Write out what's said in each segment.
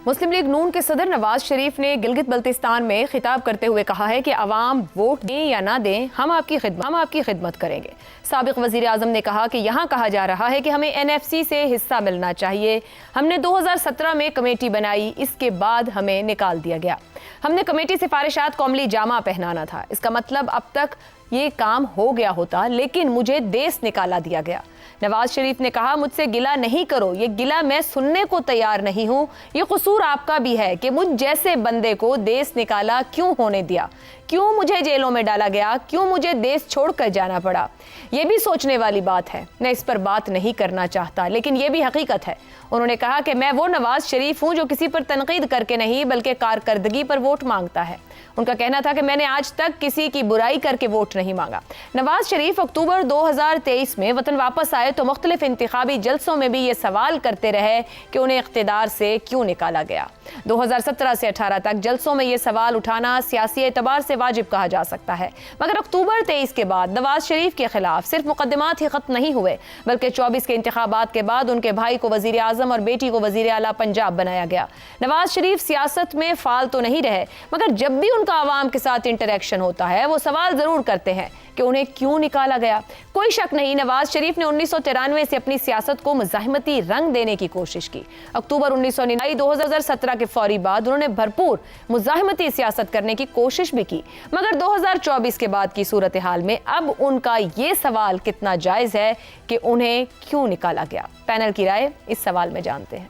مسلم league نون کے صدر نواز شریف نے گلگت بلتستان میں خطاب کرتے ہوئے کہا ہے کہ عوام ووٹ دیں یا نہ دیں ہم آپ کی خدمت کریں گے۔ سابق وزیر اعظم نے کہا کہ یہاں کہا جا رہا ہے کہ ہمیں NFC سے حصہ ملنا چاہیے، ہم نے 2017 میں کمیٹی بنائی، اس کے بعد ہمیں نکال دیا گیا، ہم نے کمیٹی سفارشات قومی جامہ پہنانا تھا، اس کا مطلب اب تک یہ کام ہو گیا ہوتا لیکن مجھے دیس نکالا دیا گیا۔ نواز شریف نے کہا مجھ سے گلہ نہیں کرو، یہ گلہ میں سننے کو تیار نہیں ہوں، یہ قصور آپ کا بھی ہے کہ مجھ جیسے بندے کو دیس نکالا کیوں ہونے دیا، کیوں مجھے جیلوں میں ڈالا گیا، کیوں مجھے دیس چھوڑ کر جانا پڑا۔ یہ بھی سوچنے والی بات ہے، میں اس پر بات نہیں کرنا چاہتا لیکن یہ بھی حقیقت ہے۔ انہوں نے کہا کہ میں وہ نواز شریف ہوں جو کسی پر تنقید کر کے نہیں بلکہ کارکردگی پر ووٹ مانگتا ہے۔ ان کا کہنا تھا کہ میں نے آج تک کسی کی برائی کر کے ووٹ نہیں مانگا۔ نواز شریف اکتوبر 2023 میں وطن واپس آئے تو مختلف انتخابی جلسوں میں بھی یہ سوال کرتے رہے کہ انہیں اقتدار سے کیوں نکالا گیا۔ 2017 سے 18 تک جلسوں میں یہ سوال اٹھانا سیاسی اعتبار سے واجب کہا جا سکتا ہے، مگر اکتوبر 23 کے بعد نواز شریف کے خلاف صرف مقدمات ہی ختم نہیں ہوئے بلکہ 24 کے انتخابات کے بعد ان کے بھائی کو وزیر اعظم اور بیٹی کو وزیر اعلیٰ پنجاب بنایا گیا۔ نواز شریف سیاست میں فعال تو نہیں رہے مگر جب بھی ان کا عوام کے ساتھ انٹریکشن ہوتا ہے وہ سوال ضرور کرتے ہیں کہ انہیں کیوں نکالا گیا۔ کوئی شک نہیں نواز شریف نے 1993 سے اپنی سیاست کو مزاحمتی رنگ دینے کی کوشش کی۔ اکتوبر 1999 2017 کے فوری بعد انہوں نے بھرپور مزاحمتی سیاست کرنے کی کوشش بھی کی، مگر 2024 کے بعد کی صورتحال میں اب ان کا یہ سوال کتنا جائز ہے کہ انہیں کیوں نکالا گیا۔ پینل کی رائے اس سوال میں جانتے ہیں۔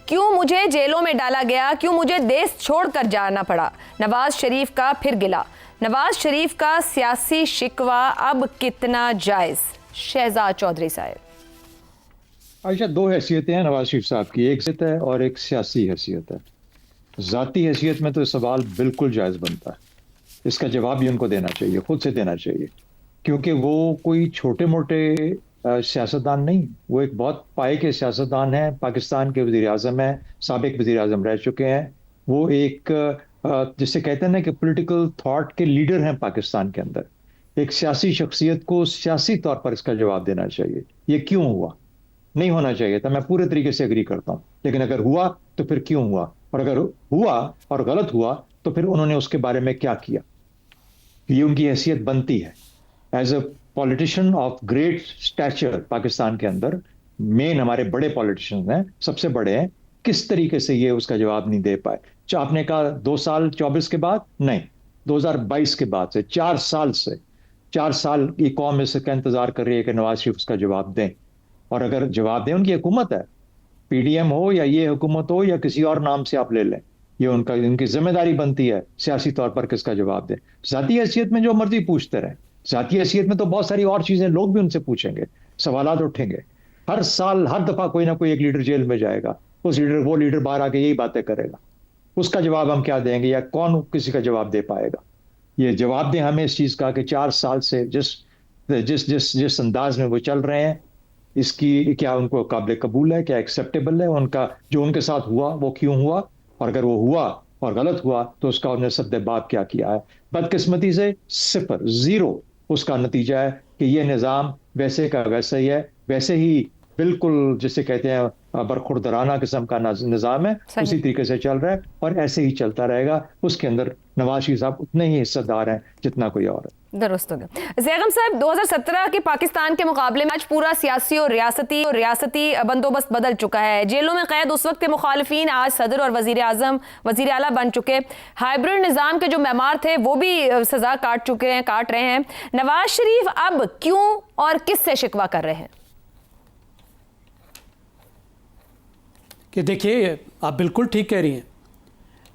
کیوں مجھے جیلوں میں ڈالا گیا، کیوں مجھے دیس چھوڑ کر جانا پڑا، نواز شریف کا پھر گلہ، نواز شریف کا سیاسی شکوہ اب کتنا جائز؟ شہزاد چودھری صاحب۔ عائشہ، دو حیثیتیں ہیں نواز شریف صاحب کی، ایک حیثیت ہے اور ایک سیاسی حیثیت ہے۔ ذاتی حیثیت میں تو سوال بالکل جائز بنتا ہے، اس کا جواب بھی ان کو دینا چاہیے، خود سے دینا چاہیے، کیونکہ وہ کوئی چھوٹے موٹے سیاستدان نہیں، وہ ایک بہت پائے کے سیاستدان ہیں، پاکستان کے وزیر اعظم ہیں، سابق وزیر اعظم رہ چکے ہیں، وہ ایک جسے کہتے ہیں نا کہ پولیٹیکل تھاٹ کے لیڈر ہیں پاکستان کے اندر۔ ایک سیاسی شخصیت کو سیاسی طور پر اس کا جواب دینا چاہیے، یہ کیوں ہوا، نہیں ہونا چاہیے تھا، میں پورے طریقے سے اگری کرتا ہوں، لیکن اگر ہوا تو پھر کیوں ہوا، اور اگر ہوا اور غلط ہوا تو پھر انہوں نے اس کے بارے میں کیا کیا، یہ ان کی حیثیت بنتی ہے۔ As a politician of great Stitcher Pakistan کے اندر، مین ہمارے بڑے پولیٹیشین ہیں، سب سے بڑے ہیں، کس طریقے سے یہ اس کا جواب نہیں دے پائے۔ آپ نے کہا 2 سال 24 کے بعد، نہیں 2022 کے بعد سے 4 سال یہ قوم اس کا انتظار کر رہی ہے کہ نواز شریف اس کا جواب دیں، اور اگر جواب دیں، ان کی حکومت ہے، PDM ہو یا یہ حکومت ہو یا کسی اور نام سے آپ لے لیں، یہ ان کی ذمہ داری بنتی ہے سیاسی طور پر کس کا جواب دیں۔ ذاتی حیثیت میں جو مرضی پوچھتے رہیں، ذاتی حیثیت میں تو بہت ساری اور چیزیں لوگ بھی ان سے پوچھیں گے، سوالات اٹھیں گے، ہر سال ہر دفعہ کوئی نہ کوئی ایک لیڈر جیل میں جائے گا، وہ لیڈر باہر آ کے یہی باتیں کرے گا، اس کا جواب ہم کیا دیں گے، یا کون کسی کا جواب دے پائے گا؟ یہ جواب دیں ہمیں اس چیز کا کہ 4 سال سے جس انداز میں وہ چل رہے ہیں، اس کی کیا ان کو قابل قبول ہے، کیا ایکسیپٹیبل ہے، ان کا جو ان کے ساتھ ہوا وہ کیوں ہوا، اور اگر وہ ہوا اور غلط ہوا تو اس کا انہیں سدباب کیا کیا ہے۔ بدقسمتی سے 0 اس کا نتیجہ ہے کہ یہ نظام ویسے کا ویسا ہی ہے، ویسے ہی بالکل جسے کہتے ہیں برخوردارانہ قسم کا نظام ہے، اسی طریقے سے چل رہا ہے اور ایسے ہی چلتا رہے گا۔ اس کے اندر نواز شریف صاحب اتنے ہی حصہ دار ہیں جتنا کوئی اور ہے۔ درست ہو گیا۔ زیغم صاحب، 2017 کے پاکستان کے مقابلے میں آج پورا سیاسی اور ریاستی بندوبست بدل چکا ہے۔ جیلوں میں قید اس وقت کے مخالفین آج صدر اور وزیر اعظم وزیر اعلیٰ بن چکے، ہائبرڈ نظام کے جو معمار تھے وہ بھی سزا کاٹ رہے ہیں۔ نواز شریف اب کیوں اور کس سے شکوہ کر رہے ہیں؟ کہ دیکھیے، آپ بالکل ٹھیک کہہ رہی ہیں،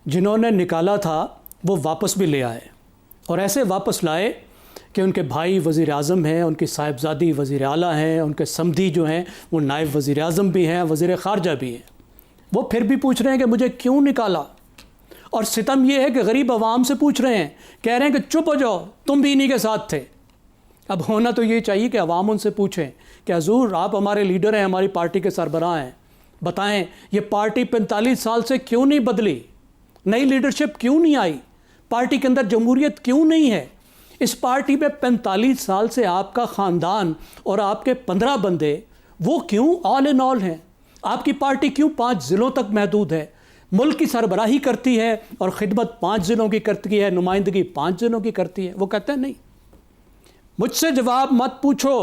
جنہوں نے نکالا تھا وہ واپس بھی لے آئے، اور ایسے واپس لائے کہ ان کے بھائی وزیر اعظم ہیں، ان کی صاحبزادی وزیر اعلیٰ ہیں، ان کے سمدھی جو ہیں وہ نائب وزیر اعظم بھی ہیں، وزیر خارجہ بھی ہیں۔ وہ پھر بھی پوچھ رہے ہیں کہ مجھے کیوں نکالا، اور ستم یہ ہے کہ غریب عوام سے پوچھ رہے ہیں، کہہ رہے ہیں کہ چپ ہو جاؤ، تم بھی انہی کے ساتھ تھے۔ اب ہونا تو یہ چاہیے کہ عوام ان سے پوچھیں کہ حضور آپ ہمارے لیڈر ہیں، ہماری پارٹی کے سربراہ ہیں، بتائیں یہ پارٹی 45 سال سے کیوں نہیں بدلی، نئی لیڈرشپ کیوں نہیں آئی، پارٹی کے اندر جمہوریت کیوں نہیں ہے؟ اس پارٹی میں 45 سال سے آپ کا خاندان اور آپ کے 15 بندے وہ کیوں آل ان آل ہیں؟ آپ کی پارٹی کیوں 5 ضلعوں تک محدود ہے؟ ملک کی سربراہی کرتی ہے اور خدمت 5 ضلعوں کی کرتی ہے، نمائندگی 5 ضلعوں کی کرتی ہے. وہ کہتے ہیں نہیں، مجھ سے جواب مت پوچھو،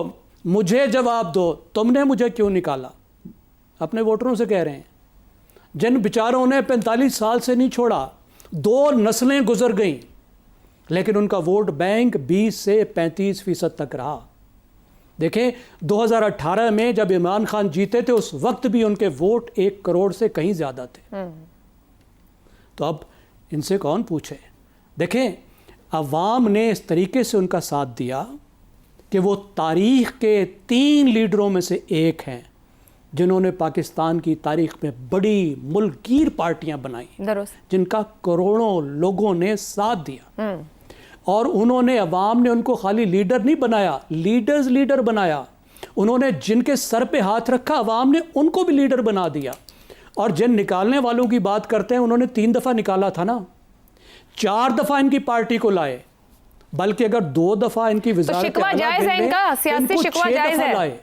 مجھے جواب دو، تم نے مجھے کیوں نکالا. اپنے ووٹروں سے کہہ رہے ہیں جن بیچاروں نے 45 سال سے نہیں چھوڑا، 2 نسلیں گزر گئیں، لیکن ان کا ووٹ بینک 20 سے 35% تک رہا. دیکھیں 2018 میں جب عمران خان جیتے تھے اس وقت بھی ان کے ووٹ 1 کروڑ سے کہیں زیادہ تھے. تو اب ان سے کون پوچھے؟ دیکھیں عوام نے اس طریقے سے ان کا ساتھ دیا کہ وہ تاریخ کے 3 لیڈروں میں سے ایک ہیں جنہوں نے پاکستان کی تاریخ میں بڑی ملک گیر پارٹیاں بنائیں، جن کا کروڑوں لوگوں نے ساتھ دیا. اور انہوں نے، عوام نے ان کو خالی لیڈر نہیں بنایا، لیڈرز لیڈر بنایا. انہوں نے جن کے سر پہ ہاتھ رکھا عوام نے ان کو بھی لیڈر بنا دیا. اور جن نکالنے والوں کی بات کرتے ہیں انہوں نے 3 دفعہ نکالا تھا نا، 4 دفعہ ان کی پارٹی کو لائے، بلکہ اگر 2 دفعہ ان کی وزارت شکوہ جائز ہے ان کا، سیاسی شکوہ جائز ہے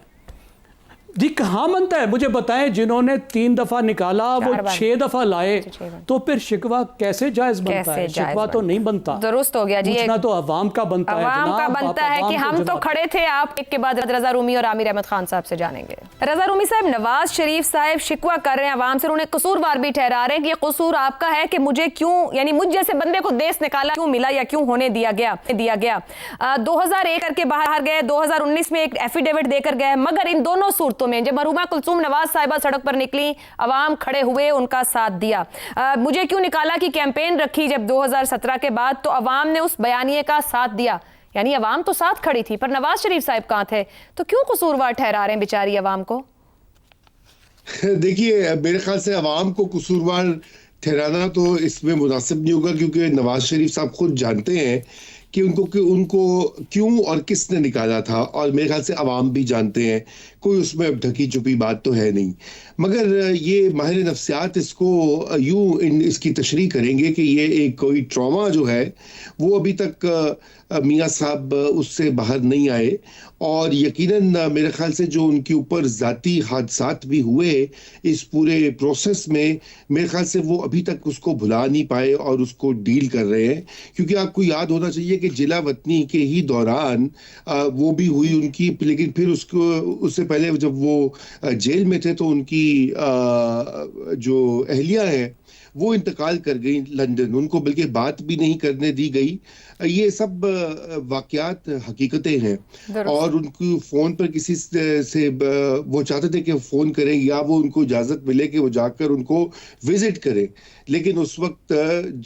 جی. کہاں بنتا ہے؟ مجھے بتائیں جنہوں نے 3 دفعہ نکالا وہ 6 دفعہ لائے، تو پھر شکوہ کیسے جائز بنتا ہے؟ شکوہ تو نہیں بنتا. درست ہو گیا جی. پوچھنا تو عوام کا بنتا ہے. عوام کا بنتا ہے کہ ہم تو کھڑے تھے. آپ ایک کے بعد رضا رومی اور عامر احمد خان صاحب سے جانیں گے. رضا رومی صاحب، نواز شریف صاحب شکوہ کر رہے ہیں عوام سے، انہوں نے قصوروار بھی ٹھہرا رہے ہیں کہ یہ قصور آپ کا ہے کہ مجھے کیوں، یعنی مجھ جیسے بندے کو دیس نکالا کیوں ملا یا کیوں ہونے دیا گیا. 2001 کر کے باہر گئے، 2019 میں ایک ایفیڈیوٹ دے کر گئے. مگر ان دونوں صورتوں میں جب مرحومہ کلثوم نواز صاحبہ سڑک پر نکلی، عوام کھڑے ہوئے، ان کا ساتھ دیا. مجھے کیوں نکالا کی کیمپین رکھی جب 2017 کے بعد، تو عوام نے اس بیانیے کا ساتھ دیا. یعنی عوام تو ساتھ کھڑی تھی، پر نواز شریف صاحب کہاں تھے؟ تو کیوں قصوروار ٹھہرا رہے ہیں بیچاری عوام کو؟ دیکھیے میرے خیال سے عوام کو قصوروار ٹھہرانا تو اس میں مناسب نہیں ہوگا، کیونکہ نواز شریف صاحب خود جانتے ہیں کہ ان کو کیوں اور کس نے نکالا تھا، اور میرے خیال سے عوام بھی جانتے ہیں. کوئی اس میں ڈھکی چھپی بات تو ہے نہیں. مگر یہ ماہر نفسیات اس کو یوں اس کی تشریح کریں گے کہ یہ ایک کوئی ٹراما جو ہے وہ ابھی تک میاں صاحب اس سے باہر نہیں آئے. اور یقیناً میرے خیال سے جو ان کے اوپر ذاتی حادثات بھی ہوئے اس پورے پروسیس میں، میرے خیال سے وہ ابھی تک اس کو بھلا نہیں پائے اور اس کو ڈیل کر رہے ہیں. کیونکہ آپ کو یاد ہونا چاہیے کہ جلا وطنی کے ہی دوران وہ بھی ہوئی ان کی، لیکن پھر اس سے پہلے جب وہ جیل میں تھے تو ان کی جو اہلیہ ہیں وہ انتقال کر گئی لندن، ان کو بلکہ بات بھی نہیں کرنے دی گئی. یہ سب واقعات حقیقتیں ہیں. اور ان کو فون پر کسی سے وہ چاہتے تھے کہ فون کریں یا وہ ان کو اجازت ملے کہ وہ جا کر ان کو وزٹ کریں، لیکن اس وقت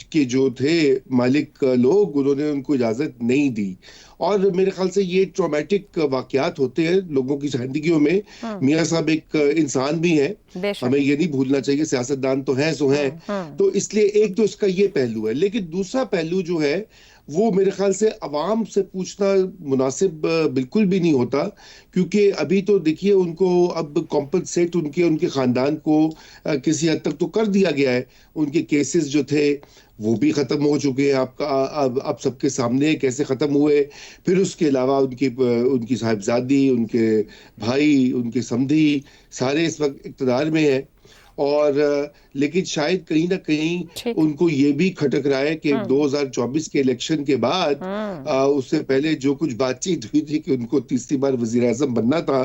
کے جو تھے مالک لوگ انہوں نے ان کو اجازت نہیں دی. اور میرے خیال سے یہ ٹرامیٹک واقعات ہوتے ہیں لوگوں کی زندگیوں میں. میاں صاحب ایک انسان بھی ہیں، ہمیں یہ نہیں بھولنا چاہیے، سیاستدان تو ہیں سو ہیں. تو اس لیے ایک تو اس کا یہ پہلو ہے، لیکن دوسرا پہلو جو ہے وہ میرے خیال سے عوام سے پوچھنا مناسب بالکل بھی نہیں ہوتا. کیونکہ ابھی تو دیکھیے ان کو اب کمپنسیٹ ان کے خاندان کو کسی حد تک تو کر دیا گیا ہے. ان کے کیسز جو تھے وہ بھی ختم ہو چکے ہیں، اب سب کے سامنے کیسے ختم ہوئے. پھر اس کے علاوہ ان کی صاحبزادی، ان کے بھائی، ان کے سمدھی سارے اس وقت اقتدار میں ہیں. اور لیکن شاید کہیں نہ کہیں ان کو یہ بھی کھٹک رہا ہے کہ 2024 کے الیکشن کے بعد اس سے پہلے جو کچھ بات چیت ہوئی تھی کہ ان کو تیسری بار وزیر اعظم بننا تھا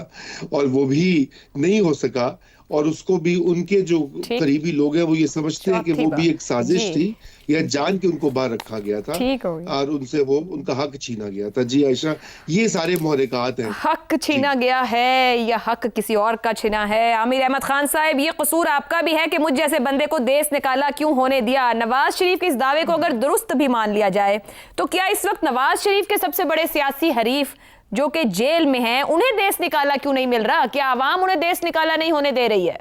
اور وہ بھی نہیں ہو سکا، اور اس کو بھی ان کے جو قریبی لوگ ہیں وہ یہ سمجھتے ہیں کہ وہ بھی ایک سازش تھی یا جان کے ان کو باہر رکھا گیا تھا اور ان سے وہ ان کا حق چھینا گیا تھا. جی عائشہ، یہ سارے محرکات ہیں. حق چھینا گیا ہے یا حق کسی اور کا چھینا ہے؟ عامر احمد خان صاحب، یہ قصور آپ کا بھی ہے کہ مجھ جیسے بندے کو دیس نکالا کیوں ہونے دیا؟ نواز شریف کے اس دعوے کو اگر درست بھی مان لیا جائے تو کیا اس وقت نواز شریف کے سب سے بڑے سیاسی حریف جو کہ جیل میں ہیں انہیں دیس نکالا کیوں نہیں مل رہا؟ کیا عوام انہیں دیس نکالا نہیں ہونے دے رہی ہے؟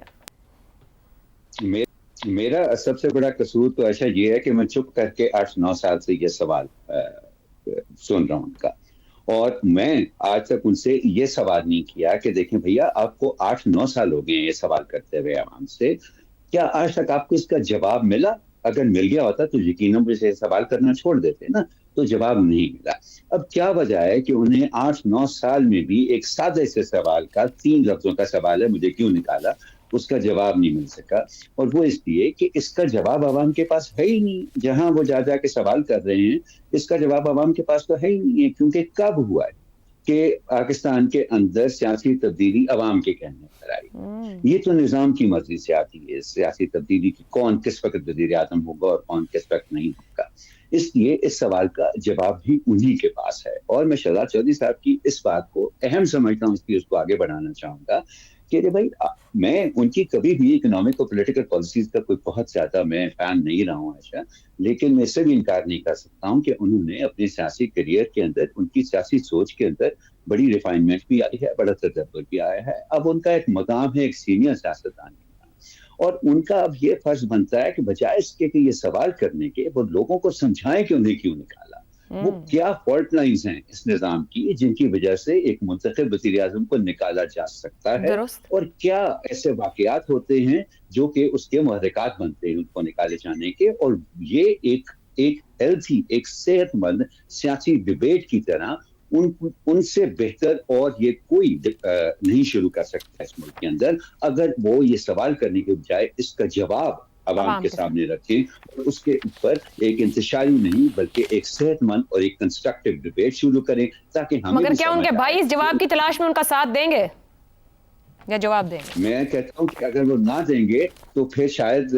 میرا سب سے بڑا قصور تو ایسا یہ ہے کہ میں چپ کر کے 8-9 سال سے یہ سوال سن رہا ہوں ان کا، اور میں آج تک ان سے یہ سوال نہیں کیا کہ دیکھیں بھیا آپ کو 8-9 سال ہو گئے یہ سوال کرتے ہوئے عوام سے، کیا آج تک آپ کو اس کا جواب ملا؟ اگر مل گیا ہوتا تو یقیناً سے سوال کرنا چھوڑ دیتے نا، تو جواب نہیں ملا. اب کیا وجہ ہے کہ انہیں 8-9 سال میں بھی ایک سادے سے سوال کا 3 لفظوں کا سوال ہے مجھے کیوں نکالا، اس کا جواب نہیں مل سکا، اور وہ اس لیے کہ اس کا جواب عوام کے پاس ہے ہی نہیں. جہاں وہ جا کے سوال کر رہے ہیں اس کا جواب عوام کے پاس تو ہے ہی نہیں ہے. کیونکہ کب ہوا ہے کہ پاکستان کے اندر سیاسی تبدیلی عوام کے کہنے پر آئی؟ یہ تو نظام کی مرضی سے آتی ہے سیاسی تبدیلی کی، کون کس وقت وزیر اعظم ہوگا اور کون کس وقت نہیں ہوگا. اس لیے اس سوال کا جواب بھی انہی کے پاس ہے. اور میں شہزاد چودھری صاحب کی اس بات کو اہم سمجھتا ہوں، اس لیے اس کو آگے بڑھانا چاہوں گا کہ بھائی میں ان کی کبھی بھی اکنامک اور پولیٹیکل پالیسیز کا کوئی بہت زیادہ میں فین نہیں رہا ہوں ایسا، لیکن میں اس سے بھی انکار نہیں کر سکتا ہوں کہ انہوں نے اپنے سیاسی کیریئر کے اندر، ان کی سیاسی سوچ کے اندر بڑی ریفائنمنٹ بھی آئی ہے، بڑا تدبر بھی آیا ہے. اب ان کا ایک مقام ہے ایک سینئر سیاستدان کا، اور ان کا اب یہ فرض بنتا ہے کہ بجائے اس کے کہ یہ سوال کرنے کے، وہ لوگوں کو سمجھائیں کہ انہیں کیوں نکالا، وہ کیا فالٹ لائنز ہیں اس نظام کی جن کی وجہ سے ایک منتخب وزیر اعظم کو نکالا جا سکتا ہے، اور کیا ایسے واقعات ہوتے ہیں جو کہ اس کے محرکات بنتے ہیں ان کو نکالے جانے کے. اور یہ ایک ہیلتھی، ایک صحت مند سیاسی ڈبیٹ کی طرح ان سے بہتر اور یہ کوئی نہیں شروع کر سکتا اس ملک کے اندر، اگر وہ یہ سوال کرنے کے بجائے اس کا جواب عوام کے سامنے رکھیں اور اس کے اوپر ایک انتشاری نہیں بلکہ ایک صحت مند اور ایک کنسٹرکٹیو ڈبیٹ شروع کریں، تاکہ ہمیں مگر کیا ان کے بھائی اس جواب کی تلاش میں ان کا ساتھ دیں گے یا جواب دیں گے؟ میں کہتا ہوں کہ اگر وہ نہ دیں گے تو پھر شاید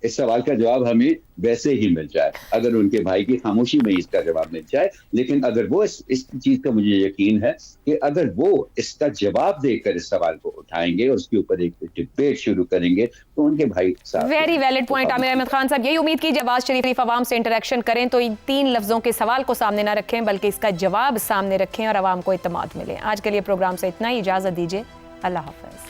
اس سوال کا جواب ہمیں ویسے ہی مل جائے، اگر ان کے بھائی کی خاموشی میں اس کا جواب مل جائے. لیکن اگر وہ اس چیز کا مجھے یقین ہے کہ اگر وہ اس کا جواب دے کر اس سوال کو اٹھائیں گے اور اس کے اوپر ایک ڈبیٹ شروع کریں گے تو ان کے بھائی صاحب. ویری ویلڈ پوائنٹ عامر احمد خان صاحب. یہی امید کیجیے نواز شریف عوام سے انٹریکشن کریں تو ان 3 لفظوں کے سوال کو سامنے نہ رکھیں بلکہ اس کا جواب سامنے رکھیں اور عوام کو اعتماد ملے. آج کے لیے پروگرام سے اتنا ہی، اجازت دیجیے، اللہ حافظ.